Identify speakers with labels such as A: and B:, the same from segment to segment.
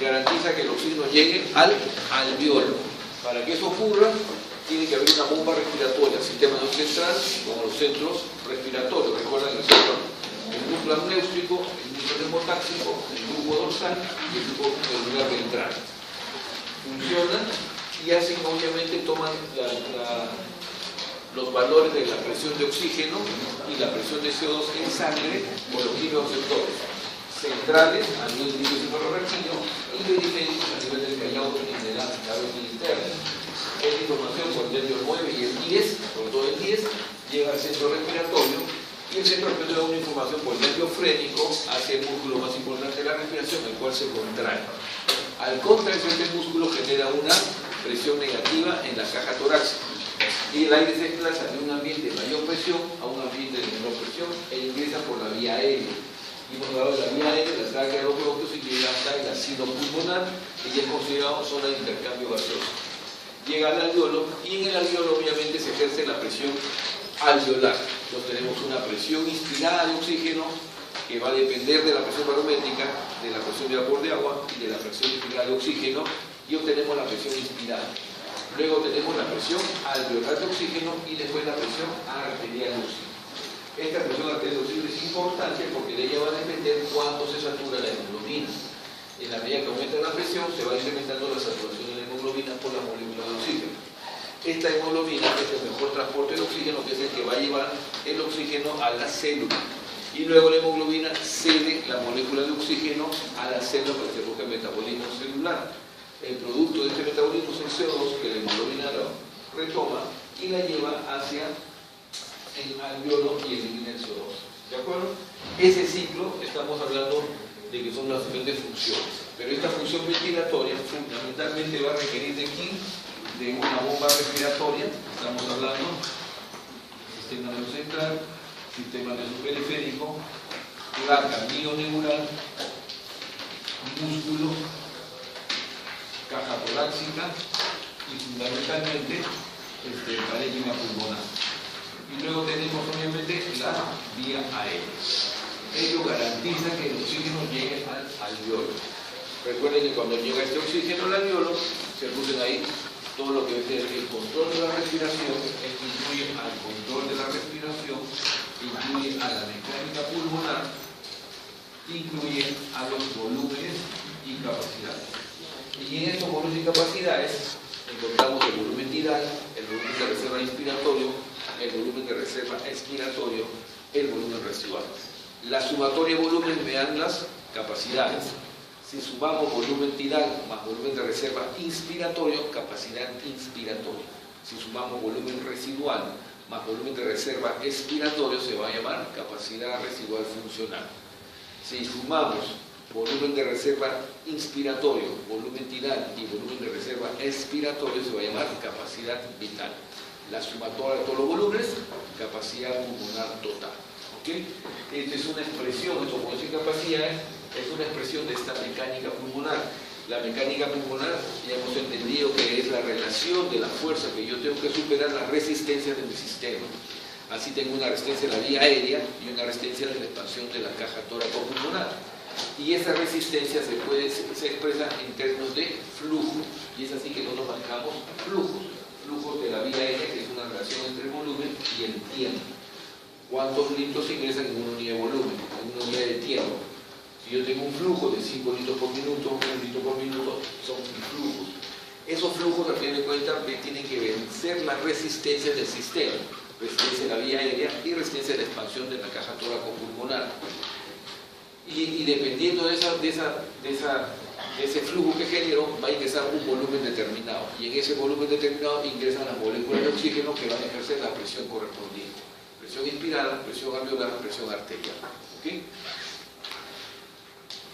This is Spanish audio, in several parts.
A: garantiza que el oxígeno llegue al alveolo. Para que eso ocurra, tiene que haber una bomba respiratoria, sistema nervioso central, como los centros respiratorios. Recuerden el centro, el núcleo amniótico, el núcleo neumotáxico, el grupo dorsal y el grupo medular ventral. Funcionan y hacen, obviamente, toman los valores de la presión de oxígeno y la presión de CO2 en sangre por los quimioreceptores centrales a nivel del cerebro-reptilo y periféricos a nivel del callado y de la cabeza interna. Esta información por el nervio 9 y el 10, sobre todo el 10, llega al centro respiratorio y el centro respiratorio da una información por el nervio frénico hacia el músculo más importante de la respiración, el cual se contrae. Al contraerse este músculo genera una presión negativa en la caja torácica y el aire se desplaza de un ambiente de mayor presión a un ambiente de menor presión e ingresa por la vía aérea. Y hemos hablado de la vía aérea, la tráquea de los bronquios y llega hasta el ácido pulmonar, que ya es considerado zona de intercambio gaseoso. Llega al alveolo y en el alveolo obviamente se ejerce la presión alveolar. Entonces tenemos una presión inspirada de oxígeno que va a depender de la presión barométrica, de la presión de vapor de agua y de la presión inspirada de oxígeno y obtenemos la presión inspirada. Luego tenemos la presión alveolar de oxígeno y después la presión arterial de oxígeno. Esta presión arterial de oxígeno es importante porque de ella va a depender cuánto se satura la hemoglobina. En la medida que aumenta la presión, se va incrementando la saturación de la hemoglobina por la molécula de oxígeno. Esta hemoglobina es el mejor transporte de oxígeno, que es el que va a llevar el oxígeno a la célula. Y luego la hemoglobina cede la molécula de oxígeno a la célula para que se produzca el metabolismo celular. El producto de este metabolismo es el CO2, que la hemoglobina lo retoma y la lleva hacia el alveolo y elimina el CO2. ¿De acuerdo? Ese ciclo estamos hablando de que son las diferentes funciones. Pero esta función ventilatoria fundamentalmente va a requerir de aquí, de una bomba respiratoria. Estamos hablando sistema nervioso central, sistema nervioso periférico, placa mioneural, músculo, caja torácica y fundamentalmente parénquima pulmonar. Y luego tenemos obviamente la vía aérea. Ello garantiza que el oxígeno llegue al alveolo. Recuerden que cuando llega este oxígeno al alveolo, se producen ahí todo lo que es el control de la respiración, incluye al control de la respiración, incluye a la mecánica pulmonar, incluye a los volúmenes y capacidades. Y en estos volúmenes y capacidades encontramos el volumen tidal, el volumen de reserva inspiratorio, el volumen de reserva expiratorio, el volumen residual. La sumatoria de volumen me dan las capacidades. Si sumamos volumen tidal más volumen de reserva inspiratorio, capacidad inspiratoria. Si sumamos volumen residual más volumen de reserva expiratorio, se va a llamar capacidad residual funcional. Si sumamos volumen de reserva inspiratorio, volumen tidal y volumen de reserva expiratorio, se va a llamar capacidad vital. La sumatoria de todos los volúmenes, capacidad pulmonar total. ¿Okay? Esta es una expresión, esto como decir capacidades, es una expresión de esta mecánica pulmonar. La mecánica pulmonar ya hemos entendido que es la relación de la fuerza que yo tengo que superar las resistencias de mi sistema. Así tengo una resistencia de la vía aérea y una resistencia de la expansión de la caja tóraco-pulmonar. Y esa resistencia se expresa en términos de flujo. Y es así que nosotros manejamos flujos. Flujos de la vía aérea, que es una relación entre el volumen y el tiempo. ¿Cuántos litros ingresan en una unidad de volumen? En una unidad de tiempo. Si yo tengo un flujo de 5 litros por minuto, 1 litro por minuto, son mis flujos. Esos flujos, a fin de cuentas, tienen que vencer las resistencias del sistema. Resistencia de la vía aérea y resistencia de la expansión de la caja tóraco-pulmonar. Y dependiendo de ese flujo que genero, va a ingresar un volumen determinado. Y en ese volumen determinado ingresan las moléculas de oxígeno que van a ejercer la presión correspondiente. Presión inspirada, presión alveolar, presión arterial. ¿Okay?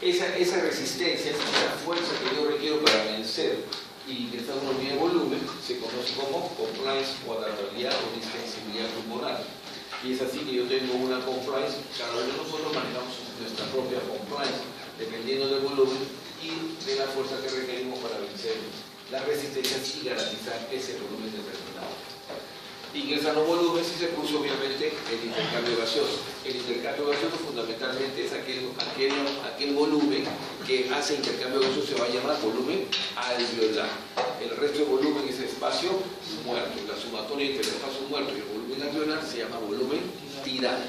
A: Esa resistencia, esa fuerza que yo requiero para vencer y ingresar una unidad de volumen, se conoce como compliance o adaptabilidad o distensibilidad pulmonar. Y es así que yo tengo una compliance, cada uno de nosotros manejamos nuestra propia compliance, dependiendo del volumen y de la fuerza que requerimos para vencer las resistencias y garantizar ese volumen determinado. Ingresan los volúmenes y se produce obviamente el intercambio gaseoso. El intercambio gaseoso fundamentalmente es aquel volumen que que hace intercambio gaseoso se va a llamar volumen alveolar. El resto de volumen es espacio muerto. La sumatoria entre el espacio muerto y el volumen alveolar se llama volumen tidal.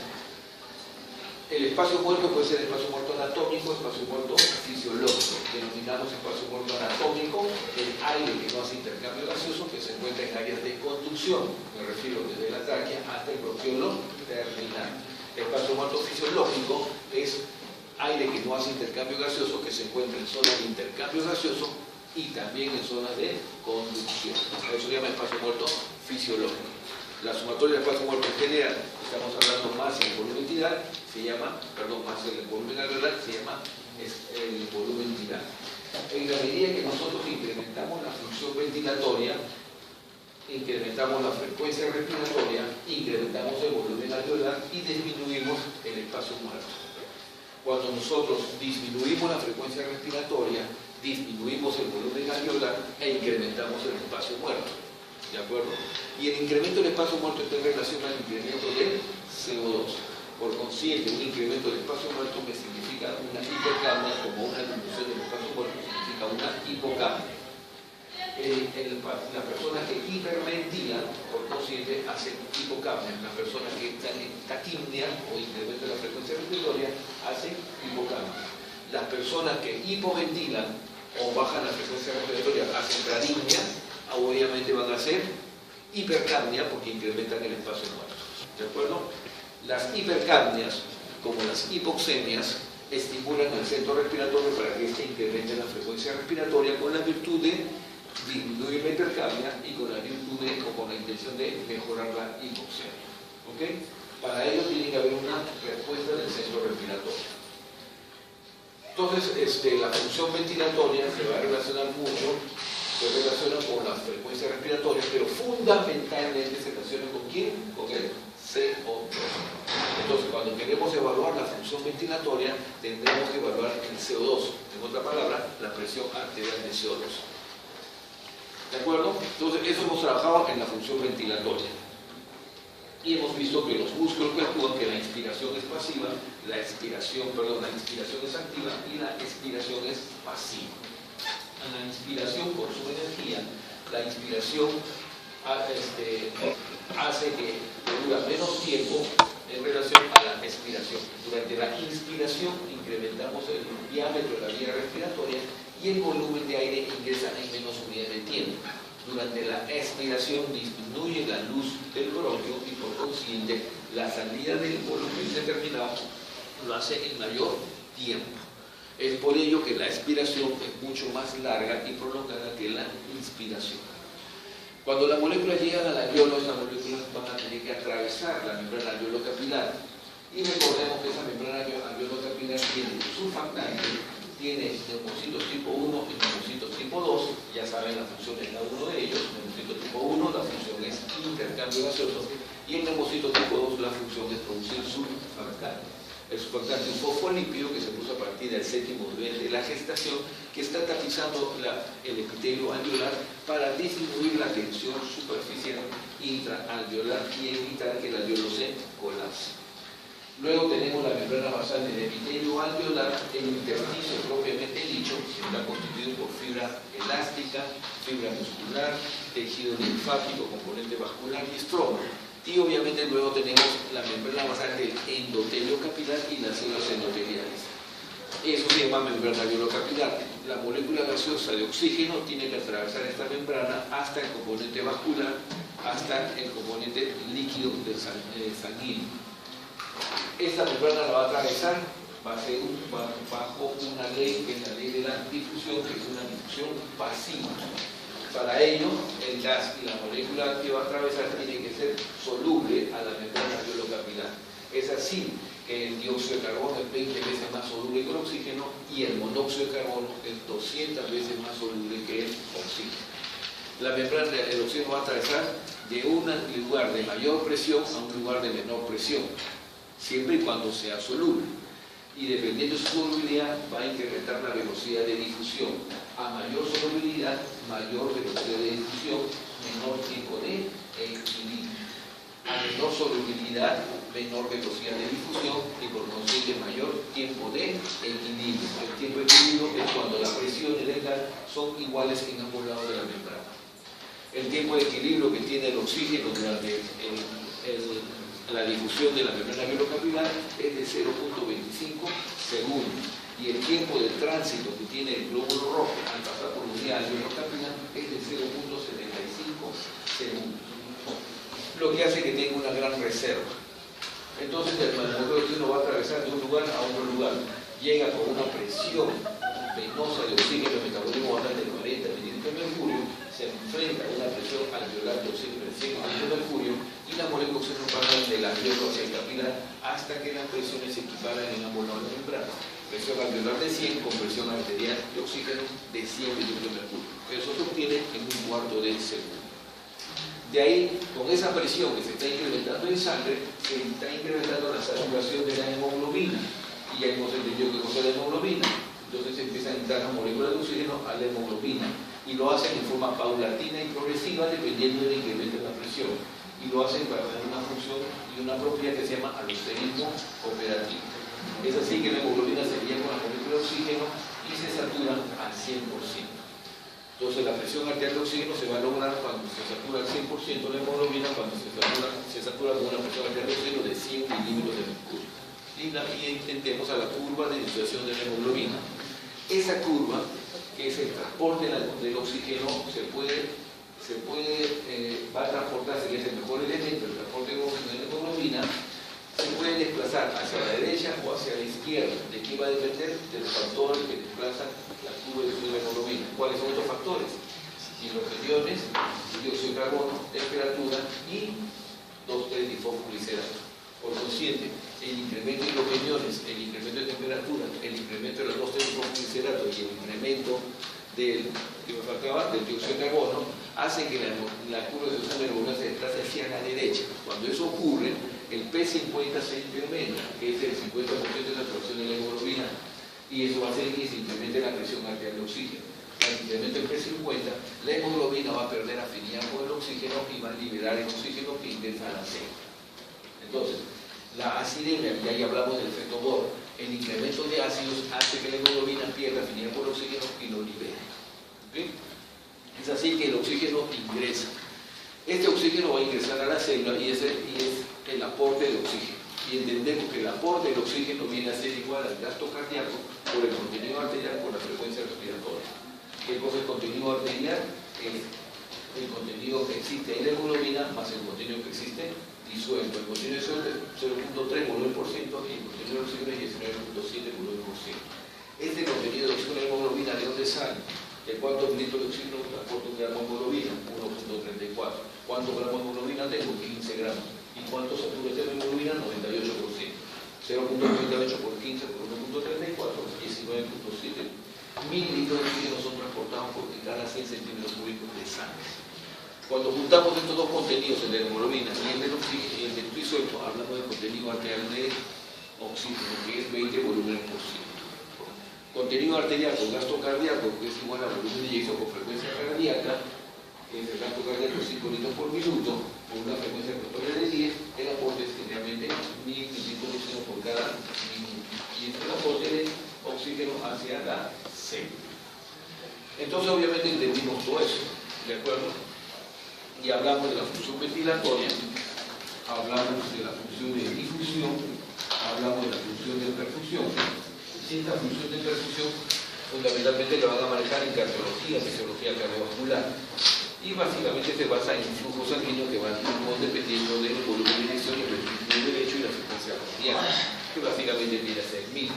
A: El espacio muerto puede ser espacio muerto anatómico, espacio muerto fisiológico. Denominamos espacio muerto anatómico el aire que no hace intercambio gaseoso, que se encuentra en áreas de conducción. Me refiero desde la tráquea hasta el bronquiolo terminal. Espacio muerto fisiológico es aire que no hace intercambio gaseoso, que se encuentra en zonas de intercambio gaseoso y también en zonas de conducción. Eso se llama espacio muerto fisiológico. La sumatoria del espacio muerto en general, estamos hablando más en el volumen tidal, más en el volumen alveolar, se llama el volumen tidal. En la medida que nosotros incrementamos la función ventilatoria, incrementamos la frecuencia respiratoria, incrementamos el volumen alveolar y disminuimos el espacio muerto. Cuando nosotros disminuimos la frecuencia respiratoria, disminuimos el volumen alveolar e incrementamos el espacio muerto. ¿De acuerdo? Y el incremento del espacio muerto está en relación al incremento del CO2. Por consiguiente, un incremento del espacio muerto me significa una hipercapnia, como una disminución del espacio muerto significa una hipocapnia. Las personas que hiperventilan, por consiguiente, hacen hipocapnia. Las personas que están en taquimnia o incremento de la frecuencia respiratoria hacen hipocapnia. Las personas que hipoventilan o bajan la frecuencia respiratoria hacen bradimnia, obviamente van a hacer hipercapnia porque incrementan el espacio muerto. ¿De acuerdo? Las hipercapnias, como las hipoxemias, estimulan el centro respiratorio para que éste incremente la frecuencia respiratoria con la virtud de disminuir la hipercapnia y con la virtud de, o con la intención de mejorar la hipoxemia. ¿Ok? Para ello tiene que haber una respuesta del centro respiratorio. Entonces, la función ventilatoria se va a relacionar mucho, se relaciona con la frecuencia respiratoria, pero fundamentalmente se relaciona con ¿quién? Con el CO2. Entonces, cuando queremos evaluar la función ventilatoria, tendremos que evaluar el CO2. En otra palabra, la presión arterial de CO2. ¿De acuerdo? Entonces, eso hemos trabajado en la función ventilatoria. Y hemos visto que los músculos que actúan, que la inspiración es pasiva, la inspiración es activa y la expiración es pasiva. La inspiración consume energía, la inspiración hace que dura menos tiempo en relación a la expiración. Durante la inspiración incrementamos el diámetro de la vía respiratoria y el volumen de aire ingresa en menos unidades de tiempo. Durante la expiración disminuye la luz del bronquio y por consiguiente la salida del volumen determinado lo hace en mayor tiempo. Es por ello que la expiración es mucho más larga y prolongada que la inspiración. Cuando las moléculas llegan al alveolo, estas moléculas van a tener que atravesar la membrana alveolo-capilar. Y recordemos que esa membrana alveolo-capilar tiene surfactante, tiene neumocitos tipo 1 y neumocitos tipo 2, ya saben la función de cada uno de ellos. Neumocito tipo 1, la función es intercambio gaseoso, y el neumocito tipo 2, la función es producir surfactante. El surfactante es un fosfolípido que se puso a partir del 7º nivel de la gestación, que está tapizando el epitelio alveolar para disminuir la tensión superficial intraalveolar y evitar que el alveolo se colapse. Luego tenemos la membrana basal del epitelio alveolar, el intersticio propiamente dicho, que está constituido por fibra elástica, fibra muscular, tejido linfático, componente vascular y estroma. Y obviamente luego tenemos la membrana basal del endotelio capilar y las células endoteliales. Eso se llama membrana alveolo-capilar. La molécula gaseosa de oxígeno tiene que atravesar esta membrana hasta el componente vascular, hasta el componente líquido del sanguíneo. Esta membrana la va a atravesar bajo una ley, que es la ley de la difusión, que es una difusión pasiva. Para ello, el gas y la molécula que va a atravesar tiene que ser soluble a la membrana alveolo-capilar. Es así que el dióxido de carbono es 20 veces más soluble que el oxígeno y el monóxido de carbono es 200 veces más soluble que el oxígeno. La membrana del oxígeno va a atravesar de un lugar de mayor presión a un lugar de menor presión, siempre y cuando sea soluble. Y dependiendo de su solubilidad va a incrementar la velocidad de difusión. A mayor solubilidad, mayor velocidad de difusión, menor tiempo de equilibrio. A menor solubilidad, menor velocidad de difusión y por consiguiente mayor tiempo de equilibrio. El tiempo de equilibrio presiones del gas son iguales en ambos lados de la membrana. El tiempo de equilibrio que tiene el oxígeno durante la difusión de la membrana alveolo-capilar es de 0.25 segundos. Y el tiempo de tránsito que tiene el glóbulo rojo al pasar por unidad alveolo-capilar es de 0.75 segundos. Lo que hace que tenga una gran reserva. Entonces el molécula de oxígeno va a atravesar de un lugar a otro lugar. Llega con una presión venosa de oxígeno, el metabolismo basal de 40 mililitros de mercurio, se enfrenta a una presión alveolar de oxígeno de 100 mililitros de mercurio y la molécula de oxígeno pasa del alveolo hacia el capilar hasta que las presiones se equiparan en ambos lados de la membrana. Presión alveolar de 100 con presión arterial de oxígeno de 100 mililitros de mercurio. Eso se obtiene en un cuarto de segundo. De ahí, con esa presión que se está incrementando en sangre, se está incrementando la saturación de la hemoglobina. Y ya hemos entendido que cosa es la hemoglobina. Entonces se empiezan a entrar las moléculas de oxígeno a la hemoglobina. Y lo hacen en forma paulatina y progresiva dependiendo del incremento de la presión. Y lo hacen para tener una función y una propiedad que se llama alosterismo operativo. Es así que la hemoglobina se llega con la molécula de oxígeno y se satura al 100%. Entonces la presión arterial de oxígeno se va a lograr cuando se satura al 100% la hemoglobina, cuando se satura con una presión arterial de oxígeno de 100 milímetros de mercurio. Y intentemos a la curva de disociación de la hemoglobina. Esa curva, que es el transporte del oxígeno, va a transportarse, que es el mejor elemento, el transporte de oxígeno de la hemoglobina, se puede desplazar hacia la derecha o hacia la izquierda. ¿De qué va a depender? De los factores que desplazan la curva de la hemoglobina. ¿Cuáles son estos factores? Hidrogeniones, dióxido de carbono, temperatura y 2,3-difosfoglicerato. Por consiguiente, el incremento de hidrogeniones, el incremento de temperatura, el incremento de los 2,3-difosfoglicerato y el incremento del dióxido de carbono hacen que la curva de disociación de la hemoglobina se desplace hacia la derecha. Cuando eso ocurre, el P50 se incrementa, que es el 50% de la absorción de la hemoglobina, y eso va a hacer que se incremente la presión arterial de oxígeno. Al incremento del P50, la hemoglobina va a perder afinidad con el oxígeno y va a liberar el oxígeno que ingresa a la célula. Entonces, la acidemia, y ahí hablamos del efecto Bohr, el incremento de ácidos hace que la hemoglobina pierda afinidad con el oxígeno y lo libere. ¿Okay? Es así que el oxígeno ingresa. Este oxígeno va a ingresar a la célula y es el aporte de oxígeno. Y entendemos que el aporte del oxígeno viene a ser igual al gasto cardíaco por el contenido arterial por la frecuencia respiratoria. ¿Qué cosa es contenido arterial? Es el contenido que existe en la hemoglobina más el contenido que existe disuelto. El contenido disuelto es 0.3 volumen por ciento y el contenido de oxígeno es 19.7 volumen por ciento. Este contenido de oxígeno de hemoglobina, ¿de dónde sale? ¿De cuántos litros de oxígeno transporta un gramo de hemoglobina? 1.34. ¿Cuántos gramos de hemoglobina tengo? 15 gramos. ¿Y cuánto satura esta hemoglobina? 98%. 0.98 por 15 por 1.34, 19.7 mililitros de oxígeno son transportados por cada 100 centímetros cúbicos de sangre. Cuando juntamos estos dos contenidos, el de la hemoglobina y el del oxígeno y el del disuelto, hablamos del contenido arterial de oxígeno, que es 20 volúmenes por ciento. Contenido arterial con gasto cardíaco, que es igual a volumen de eyección por frecuencia cardíaca, que es el gasto cardíaco 5 litros por minuto, con una frecuencia respiratoria de 10, el aporte es generalmente 1000 mililitros de oxígeno por cada minuto. Y este es el aporte de oxígeno hacia la célula. Entonces, obviamente, entendimos todo eso, ¿de acuerdo? Y hablamos de la función ventilatoria, hablamos de la función de difusión, hablamos de la función de perfusión. Esta función de perfusión fundamentalmente la van a manejar en cardiología, fisiología cardiovascular, y básicamente se basa en un flujo sanguíneo que va dependiendo del volumen de inyección y el ritmo derecho y la frecuencia cardíaca, que básicamente viene a ser 1000.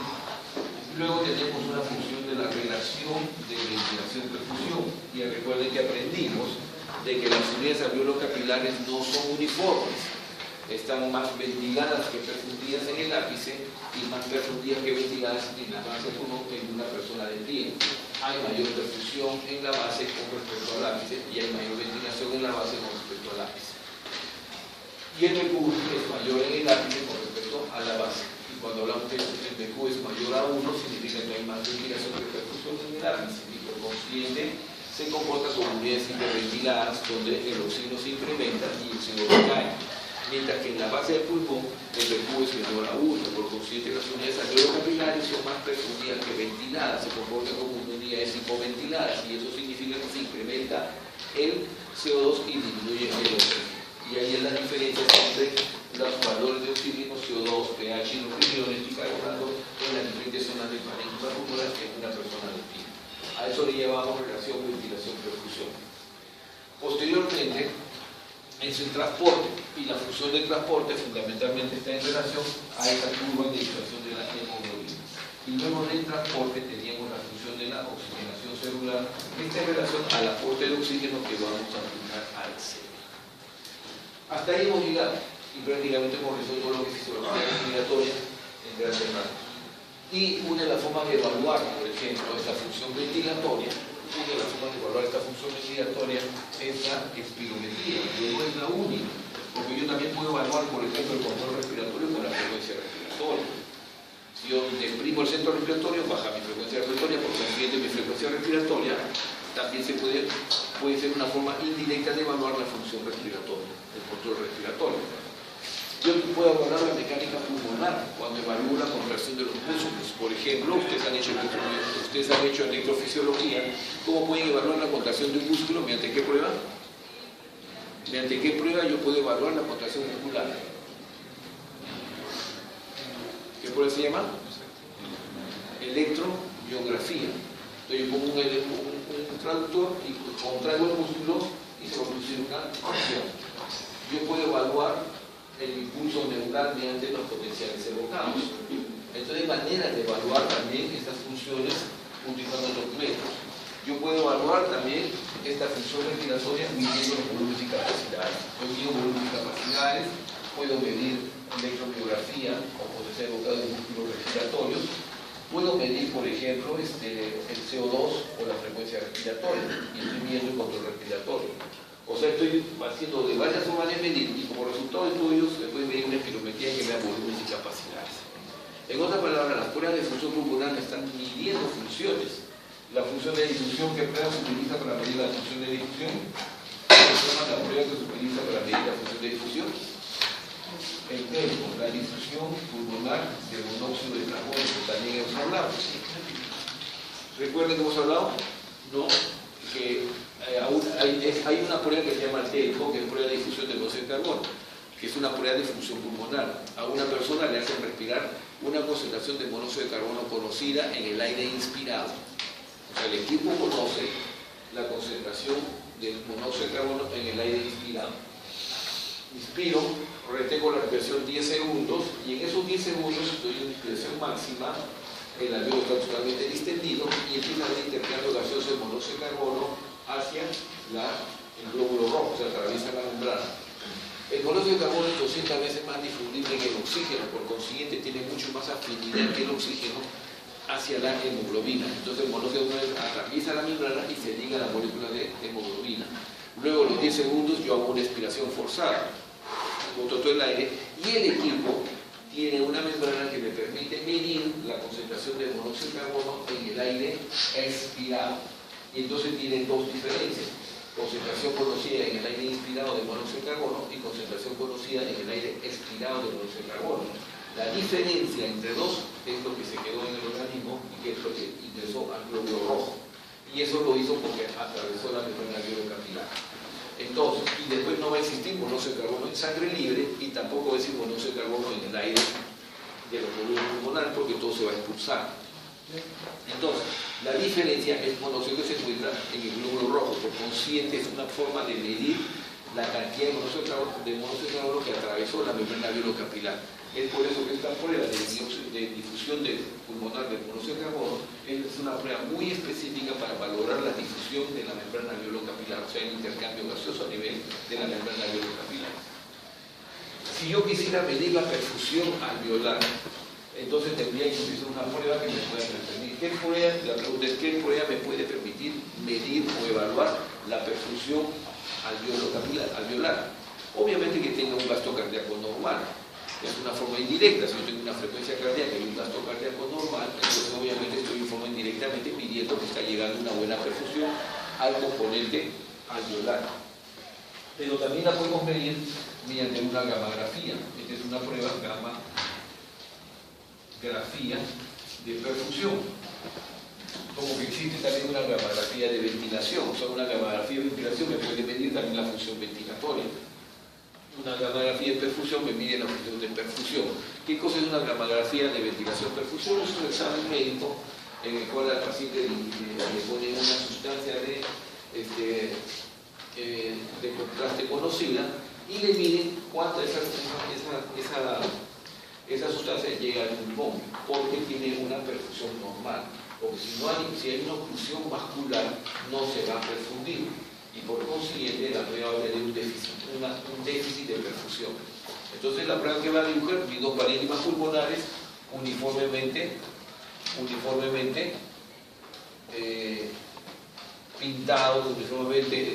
A: Luego tenemos una función de la relación de ventilación-perfusión, y recuerden que aprendimos de que las unidades alveolo-capilares no son uniformes, están más ventiladas que perfundidas en el ápice y más perfundidas que ventiladas en la base en una persona de pie. Hay mayor perfusión en la base con respecto al ápice y hay mayor ventilación en la base con respecto al ápice. Y el BQ es mayor en el ápice con respecto a la base. Y cuando hablamos que el BQ es mayor a 1, significa que hay más ventilación que perfusión en el ápice. Y por consiguiente se comporta como unidades hiperventiladas donde el oxígeno se incrementa y el CO2 cae. mientras que en la base del pulmón el perfume es menor a 1, por consiguiente las unidades alveolo-capilares son más perfundidas que ventiladas, se comportan como unidades hipoventiladas, y eso significa que se incrementa el CO2 y disminuye el oxígeno. Y ahí es la diferencia entre los valores de oxígeno, CO2, pH en los riñones y carbonato en las diferentes zonas del parénquima pulmonar que una persona define. A eso le llamamos relación ventilación-perfusión. Posteriormente, en su transporte, y la función del transporte fundamentalmente está en relación a esta curva de inflación de la hemoglobina. Y luego del transporte teníamos la función de la oxigenación celular, que está en relación al aporte de oxígeno que vamos a aplicar al cerebro. Hasta ahí hemos llegado, y prácticamente hemos resuelto lo que es fisiología respiratoria en grandes rasgos. Y una de las formas de evaluar, por ejemplo, esta función ventilatoria, es la espirometría, que no es la única, porque yo también puedo evaluar, por ejemplo, el control respiratorio con la frecuencia respiratoria. Si yo deprimo el centro respiratorio, baja mi frecuencia respiratoria, por consiguiente mi frecuencia respiratoria también puede ser una forma indirecta de evaluar la función respiratoria, el control respiratorio. Yo puedo evaluar la mecánica pulmonar cuando evalúo la contracción de los músculos. Por ejemplo, ustedes han hecho electrofisiología. ¿Cómo pueden evaluar la contracción de un músculo? ¿Mediante qué prueba? ¿Mediante qué prueba yo puedo evaluar la contracción muscular? ¿Qué prueba se llama? Electromiografía. Entonces yo pongo un traductor y contraigo el músculo y se va a producir una acción. Yo puedo evaluar el impulso neural mediante los potenciales evocados. Entonces hay maneras de evaluar también estas funciones utilizando los métodos. Yo puedo evaluar también esta función respiratoria midiendo los volúmenes y capacidades. Yo mido volúmenes y capacidades, puedo medir electromiografía o potencial evocado de músculos respiratorios, puedo medir, por ejemplo, el CO2 o la frecuencia respiratoria y estoy midiendo el control respiratorio. O sea, estoy haciendo de varias formas de medir y como resultado de estudios se puede medir una espirometría que vea volúmenes y capacidades. En otras palabras, las pruebas de función pulmonar están midiendo funciones. La función de difusión, ¿qué prueba se utiliza para medir la función de difusión? ¿Qué se llama la prueba que se utiliza para medir la función de difusión? El tempo, la difusión pulmonar del monóxido de carbono, que también hemos hablado. ¿Recuerden que hemos hablado? No, que hay una prueba que se llama TELCO, que es prueba de difusión del monóxido de carbono, que es una prueba de función pulmonar. A una persona le hacen respirar una concentración de monóxido de carbono conocida en el aire inspirado. O sea, el equipo conoce la concentración del monóxido de carbono en el aire inspirado. Inspiro, retengo la respiración 10 segundos y en esos 10 segundos doy una inspiración máxima, el alveolo está totalmente distendido y empieza a haber intercambio gaseoso de monóxido de carbono hacia el glóbulo rojo, o sea, atraviesa la membrana. El monóxido de carbono es 200 veces más difundible que el oxígeno, por consiguiente tiene mucho más afinidad que el oxígeno hacia la hemoglobina. Entonces el monóxido de carbono atraviesa la membrana y se liga a la molécula de hemoglobina. Luego, a los 10 segundos, yo hago una expiración forzada, boto todo el aire y el equipo tiene una membrana que me permite medir la concentración de monóxido de carbono en el aire expirado. Y entonces tiene dos diferencias: concentración conocida en el aire inspirado de monóxido de carbono y concentración conocida en el aire expirado de monóxido de carbono. La diferencia entre dos es lo que se quedó en el organismo y que es lo que ingresó al glóbulo rojo. Y eso lo hizo porque atravesó la membrana alveolo-capilar. Entonces, y después no va a existir monóxido de carbono en sangre libre y tampoco va a existir monóxido de carbono en el aire de los volúmenes pulmonares porque todo se va a expulsar. Entonces, la diferencia es monóxido que se encuentra en el glóbulo rojo, por consiguiente es una forma de medir la cantidad de monóxido de carbono que atravesó la membrana alveolo-capilar. Es por eso que esta prueba de difusión pulmonar del monóxido de carbono es una prueba muy específica para valorar la difusión de la membrana alveolo-capilar, o sea, el intercambio gaseoso a nivel de la membrana alveolo-capilar. Si yo quisiera medir la perfusión alveolar, entonces tendría que utilizar una prueba que me pueda permitir. La pregunta es, ¿qué prueba me puede permitir medir o evaluar la perfusión alveolar? Obviamente que tenga un gasto cardíaco normal. Es una forma indirecta. Si yo tengo una frecuencia cardíaca y un gasto cardíaco normal, entonces obviamente estoy indirectamente pidiendo que está llegando una buena perfusión al componente alveolar. Pero también la podemos medir mediante una gammagrafía. Esta es una prueba gammagrafía de perfusión. Como que existe también una gammagrafía de ventilación, o sea, una gammagrafía de ventilación me puede medir también la función ventilatoria. Una gammagrafía de perfusión me mide la función de perfusión. ¿Qué cosa es una gammagrafía de ventilación-perfusión? Es un examen médico en el cual al paciente le ponen una sustancia de contraste conocida y le miden cuánta esa sustancia llega al pulmón, porque tiene una perfusión normal. Porque si hay una oclusión vascular, no se va a perfundir. Y por consiguiente la prueba va a tener un déficit de perfusión. Entonces la prueba que va a dibujar mis dos parénquimas pulmonares uniformemente pintados, uniformemente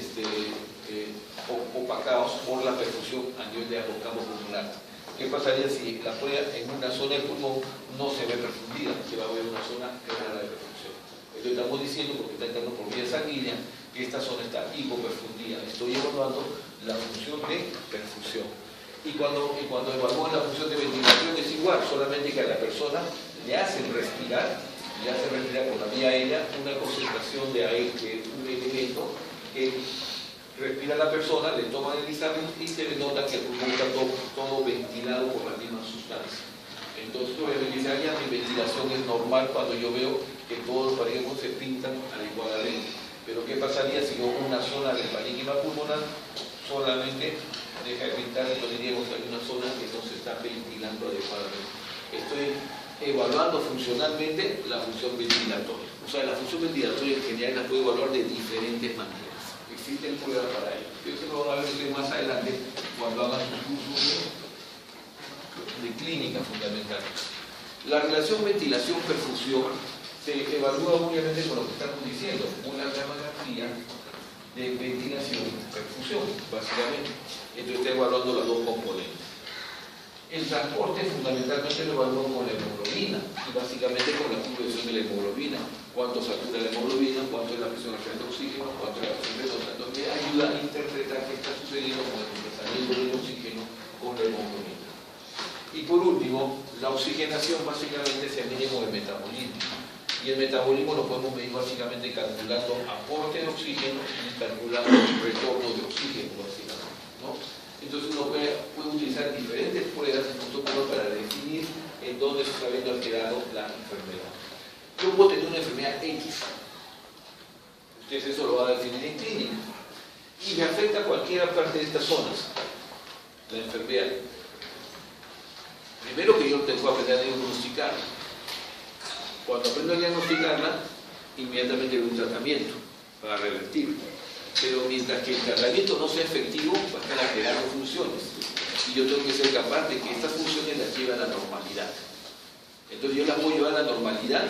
A: opacados por la perfusión a nivel de ambos campos pulmonares. ¿Qué pasaría si la prueba en una zona del pulmón no se ve perfundida? Se va a ver una zona clara de perfusión. Entonces estamos diciendo, porque está entrando por vía sanguínea, que esta zona está hipoperfundida. Estoy evaluando la función de perfusión. Y cuando evalúan la función de ventilación es igual, solamente que a la persona le hacen respirar por la vía aérea una concentración de aire, que es un elemento que respira la persona, le toman el examen y se le nota que el pulmón está todo ventilado por la misma sustancia. Entonces, obviamente, mi ventilación es normal cuando yo veo que todos los parénquimas se pintan al igualmente. Pero ¿qué pasaría si una zona del parénquima pulmonar solamente deja de pintar? Entonces diríamos que hay una zona que no se está ventilando adecuadamente. Estoy evaluando funcionalmente la función ventilatoria. O sea, la función ventilatoria en general la puedo evaluar de diferentes maneras. Existen pruebas para ello. Eso lo van a ver ustedes más adelante cuando hagan su curso de clínica fundamental. La relación ventilación-perfusión se evalúa obviamente con lo que estamos diciendo, una gammagrafía de ventilación-perfusión, básicamente. Entonces está evaluando las dos componentes. El transporte fundamentalmente lo evalúan con la hemoglobina y básicamente con la conversión de la hemoglobina. Cuánto satura la hemoglobina, cuánto es la presión arterial de oxígeno, cuánto es la presión venosa. Entonces ayuda a interpretar qué está sucediendo con el desplazamiento del oxígeno con la hemoglobina. Y por último, la oxigenación básicamente se mide con el metabolismo. Y el metabolismo lo podemos medir básicamente calculando aporte de oxígeno y calculando retorno de oxígeno, básicamente, ¿no? Entonces uno puede utilizar diferentes pruebas y protocolos para definir en dónde se está viendo alterado la enfermedad. Yo puedo tener una enfermedad X. Ustedes eso lo van a definir en clínica. Y me afecta a cualquier parte de estas zonas, la enfermedad. Primero que yo tengo que aprender a diagnosticarla. Cuando aprendo a diagnosticarla, inmediatamente doy un tratamiento para revertirla. Pero mientras que el tratamiento no sea efectivo, va a estar alterando funciones. Y yo tengo que ser capaz de que estas funciones las lleve a la normalidad. Entonces yo las voy a llevar a la normalidad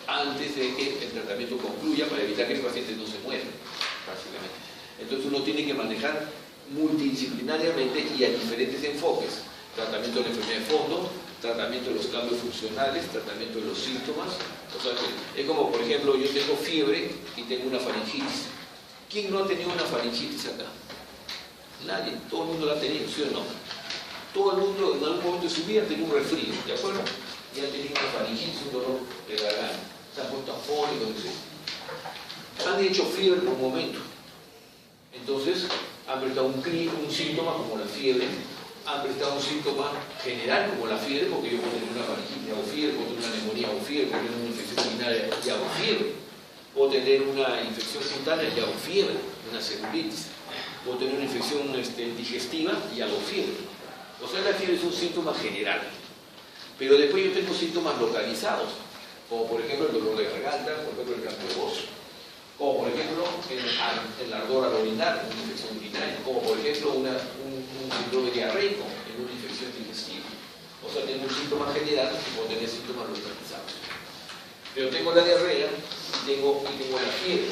A: antes de que el tratamiento concluya para evitar que el paciente no se muera, básicamente. Entonces uno tiene que manejar multidisciplinariamente y a diferentes enfoques. Tratamiento de la enfermedad de fondo, tratamiento de los cambios funcionales, tratamiento de los síntomas. O sea, es como, por ejemplo, yo tengo fiebre y tengo una faringitis. ¿Quién no ha tenido una faringitis acá? Nadie, todo el mundo la ha tenido, ¿sí o no? Todo el mundo en algún momento de su vida ha tenido un resfrío, ¿de acuerdo? Y ha tenido una faringitis, un dolor de garganta, se han puesto afónicos, etc. Han hecho fiebre por un momento. Entonces, han prestado un síntoma como la fiebre, han prestado un síntoma general como la fiebre, porque yo puedo tener una faringitis, hago fiebre, puedo tener una neumonía, hago fiebre, puedo tener una infección urinaria y hago fiebre. Puedo tener una infección cutánea y hago fiebre, una celulitis. Puedo tener una infección digestiva y hago fiebre. O sea, la fiebre es un síntoma general. Pero después yo tengo síntomas localizados, como por ejemplo el dolor de garganta, por ejemplo el canto de voz, como por ejemplo el ardor al orinar, una infección urinaria, como por ejemplo un síndrome diarreico en una infección digestiva. O sea, tengo un síntoma general y puedo tener síntomas localizados. Pero tengo la diarrea y tengo la fiebre.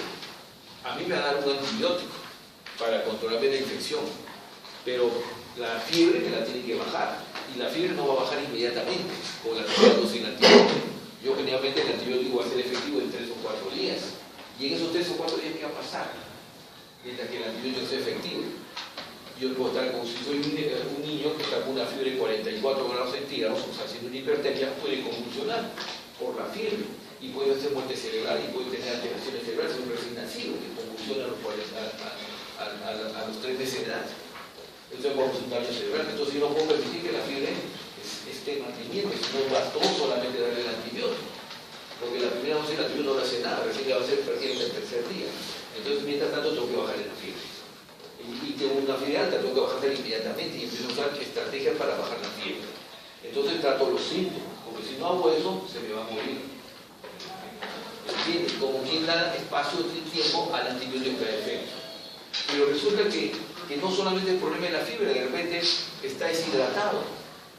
A: A mí me va a dar un antibiótico para controlarme la infección, pero la fiebre me la tiene que bajar y la fiebre no va a bajar inmediatamente con la sin antibiótico. Yo generalmente el antibiótico va a ser efectivo en 3 o 4 días y en esos 3 o 4 días ¿qué va a pasar? Mientras que el antibiótico sea efectivo. Yo puedo estar con, si soy un niño que está con una fiebre de 44 grados centígrados, o sea, haciendo una hipertermia, puede convulsionar por la fiebre y puede hacer muerte cerebral y puede tener alteraciones cerebrales, un recién nacido que convulsiona a los 3 meses de edad. Entonces vamos a un daño cerebral. Entonces yo no puedo permitir que la fiebre esté manteniendo, no bastó solamente darle el antibiótico, porque la primera dosis del antibiótico no le hace nada, recién va a ser prácticamente el tercer día. Entonces mientras tanto tengo que bajarle la fiebre. Y tengo una fiebre alta, tengo que bajarla inmediatamente y empiezo a usar estrategias para bajar la fiebre. Entonces trato los síntomas, porque si no hago eso, se me va a morir. ¿Entiendes? Como quien da espacio y tiempo al antibiótico que da efecto. Pero resulta que no solamente el problema de la fiebre, de repente está deshidratado.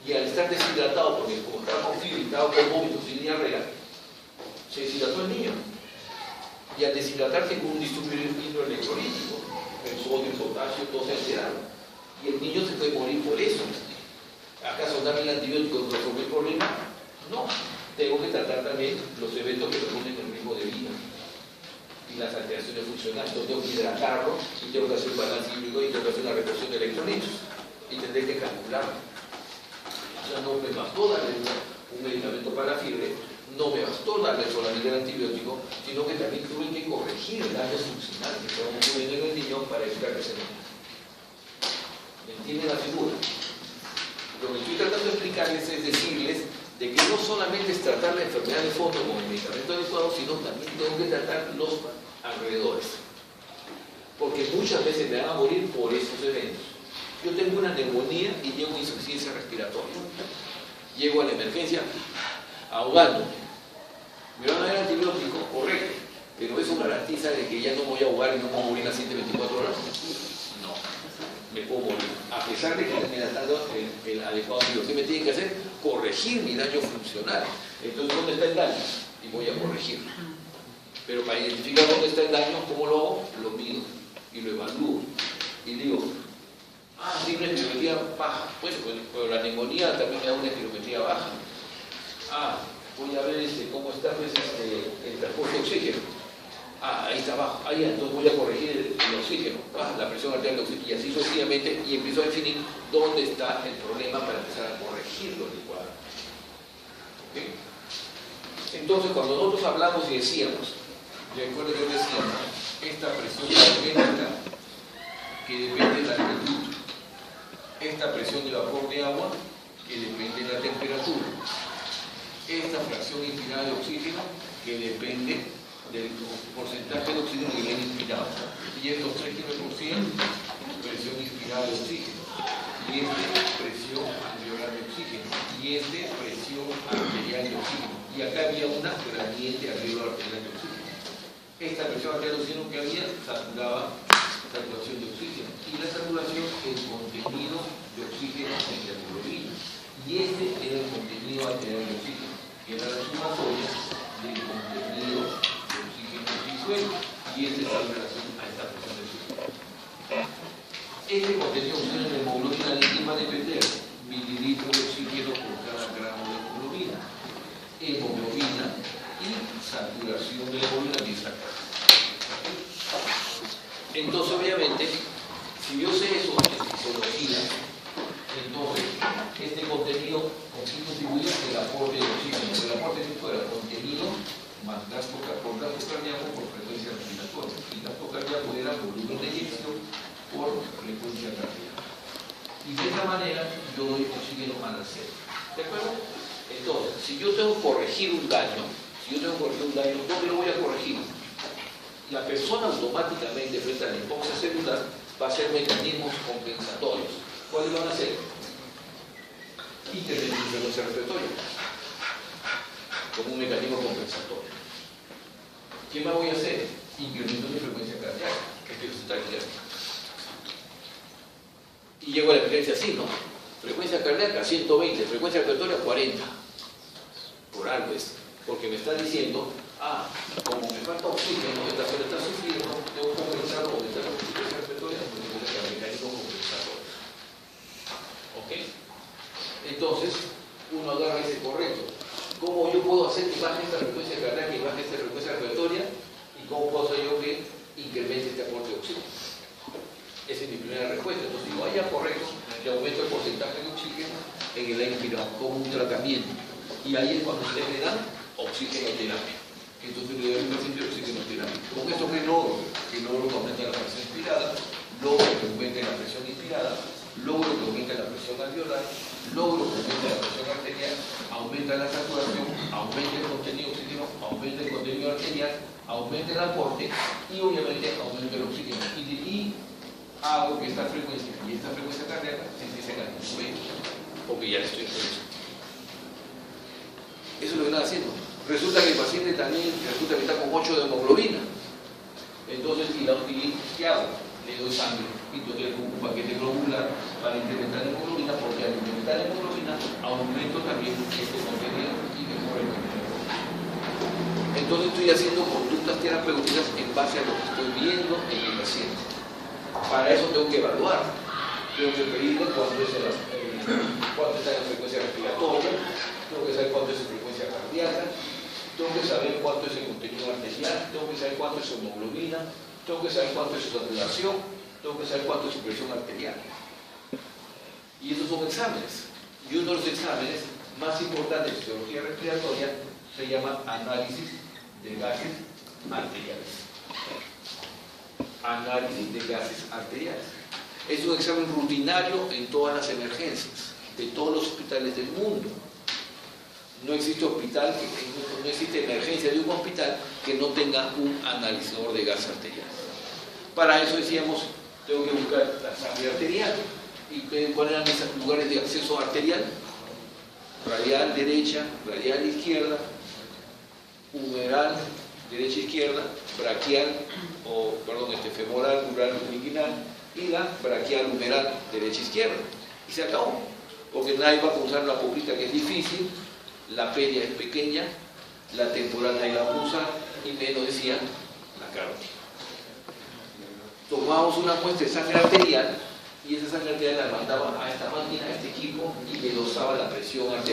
A: Y al estar deshidratado, porque como estaba con fiebre y estaba con vómitos y diarrea, se deshidrató el niño. Y al deshidratarse con un disturbio hidroelectrolítico, el sodio, el potasio, todo se alteraron. Y el niño se puede morir por eso. ¿Acaso darle el antibiótico resolver el problema? No. Tengo que tratar también los eventos que responden el ritmo de vida y las alteraciones funcionales. Entonces tengo que hidratarlo y tengo que hacer un balance hídrico y tengo que hacer una reposición de electrolitos y tendré que calcularlo. O sea, no me bastó darle un medicamento para la fiebre, no me bastó darle solamente el antibiótico, sino que también tuve que corregir el daño funcional que estaba ocurriendo en el niño para evitar que se muera. ¿Me entienden la figura? Lo que estoy tratando de explicarles es decirles de que no solamente es tratar la enfermedad de fondo con el medicamento adecuado, sino también tengo que tratar los alrededores. Porque muchas veces me van a morir por esos eventos. Yo tengo una neumonía y llego a insuficiencia respiratoria. Llego a la emergencia ahogándome. ¿Me van a dar antibiótico? Correcto. Pero eso garantiza de que ya no voy a ahogar y no me voy a morir en las 24 horas. No. Me puedo morir. A pesar de que me está dando el adecuado antibiótico. ¿Qué me tienen que hacer? Corregir mi daño funcional. Entonces, ¿dónde está el daño? Y voy a corregirlo. Pero para identificar dónde está el daño, ¿cómo lo hago? Lo mido y lo evalúo. Y digo, tiene una espirometría baja. Bueno, pero la neumonía también me da una espirometría baja. Voy a ver cómo está pues, el transporte de oxígeno. Ahí está abajo. Entonces voy a corregir el oxígeno, la presión arterial de oxígeno, y así sucesivamente, y empiezo a definir dónde está el problema para empezar a corregirlo en el cuadro. ¿Okay? Entonces, cuando nosotros hablamos y decíamos, recuerden que yo decía, esta presión magnética que depende de la altitud, esta presión de vapor de agua que depende de la temperatura, esta fracción inspirada de oxígeno que depende del porcentaje de oxígeno que viene inspirado, y estos 3 kg por 100 presión inspirada de oxígeno, y presión alveolar de oxígeno, y presión arterial de oxígeno, y acá había una gradiente alveolar arterial de oxígeno. Esta presión arterial de oxígeno que había saturaba saturación de oxígeno, y la saturación el contenido de oxígeno en la hemoglobina, y era el contenido arterial de oxígeno, que era la sumatoria del contenido de oxígeno en suelo, y está en relación a esta presión de oxígeno. Este contenido de oxígeno en la hemoglobina líquida va a depender mililitros de oxígeno por cada gramo de hemoglobina y saturación de la hemoglobina disacada. Entonces, obviamente, si yo sé eso en fisiología, entonces este contenido contribuye el aporte de oxígeno. El aporte de fuera contenido más gasto cardíaco por frecuencia respiratoria. Y gasto cardíaco era volumen de eyección por frecuencia cardíaca. Y de esta manera yo doy oxígeno al centro. ¿De acuerdo? Entonces, si yo tengo que corregir un daño, ¿dónde lo voy a corregir? La persona automáticamente frente a la hipoxia celular va a hacer mecanismos compensatorios. ¿Cuáles van a ser? Intervenir en frecuencia respiratoria como un mecanismo compensatorio. ¿Qué más voy a hacer? Incremento de frecuencia cardíaca, que es está aquí. Y llego a la emergencia así, ¿no? Frecuencia cardíaca 120, frecuencia respiratoria 40. Por algo es. Porque me está diciendo, como me falta oxígeno, esta zona está sufriendo, tengo que compensar o aumentar la frecuencia respiratoria, porque es el mecanismo compensatorio. ¿Ok? Entonces, uno agarra ese correcto. ¿Cómo yo puedo hacer que baje esta frecuencia cardíaca y baje esta frecuencia respiratoria? ¿Y cómo puedo hacer yo que incremente este aporte de oxígeno? Esa es mi primera respuesta. Entonces digo, hay Y ahí es cuando ustedes le dan oxigenoterapia. Entonces le dan un paciente oxigenoterapia. Con esto que logro que aumente la presión inspirada, logro que aumente la presión inspirada, logro que aumente la presión alveolar, logro que aumente la presión arterial, aumenta la saturación, aumenta el contenido oxígeno, aumenta el contenido arterial, aumenta el aporte y obviamente aumenta el oxígeno. Y hago que esta frecuencia y esta frecuencia cardíaca se empiecen a disminuir, porque ya estoy reduciendo. Eso es lo que están haciendo. Resulta que el paciente también está con 8 de hemoglobina. Entonces, ¿qué hago? Le doy sangre. Entonces le pongo un paquete globular para incrementar la hemoglobina, porque al incrementar la hemoglobina aumento también este contenido y mejora el contenido. Entonces estoy haciendo conductas terapéuticas en base a lo que estoy viendo en el paciente. Para eso tengo que evaluar. Tengo que pedirle cuánto está la frecuencia respiratoria, tengo que saber cuánto es su frecuencia cardíaca, tengo que saber cuánto es el contenido arterial, tengo que saber cuánto es su hemoglobina, tengo que saber cuánto es su saturación, tengo que saber cuánto es su presión arterial. Y estos son exámenes. Y uno de los exámenes más importantes de fisiología respiratoria se llama análisis de gases arteriales. Análisis de gases arteriales. Es un examen rutinario en todas las emergencias, de todos los hospitales del mundo. No existe hospital, no existe emergencia de un hospital que no tenga un analizador de gas arterial. Para eso decíamos, tengo que buscar la sangre arterial. ¿Y cuáles eran esos lugares de acceso arterial? Radial derecha, radial izquierda, humeral derecha izquierda, braquial, femoral, ural, inguinal, y la braquial humeral derecha izquierda. Y se acabó. Porque nadie va a usar la poplita, que es difícil, la pedia es pequeña, la temporal nadie la va a usar, y menos decía la carótida. Tomábamos una muestra de sangre arterial y esa sangre arterial la mandaba a esta máquina, a este equipo, y me dosaba la presión arterial.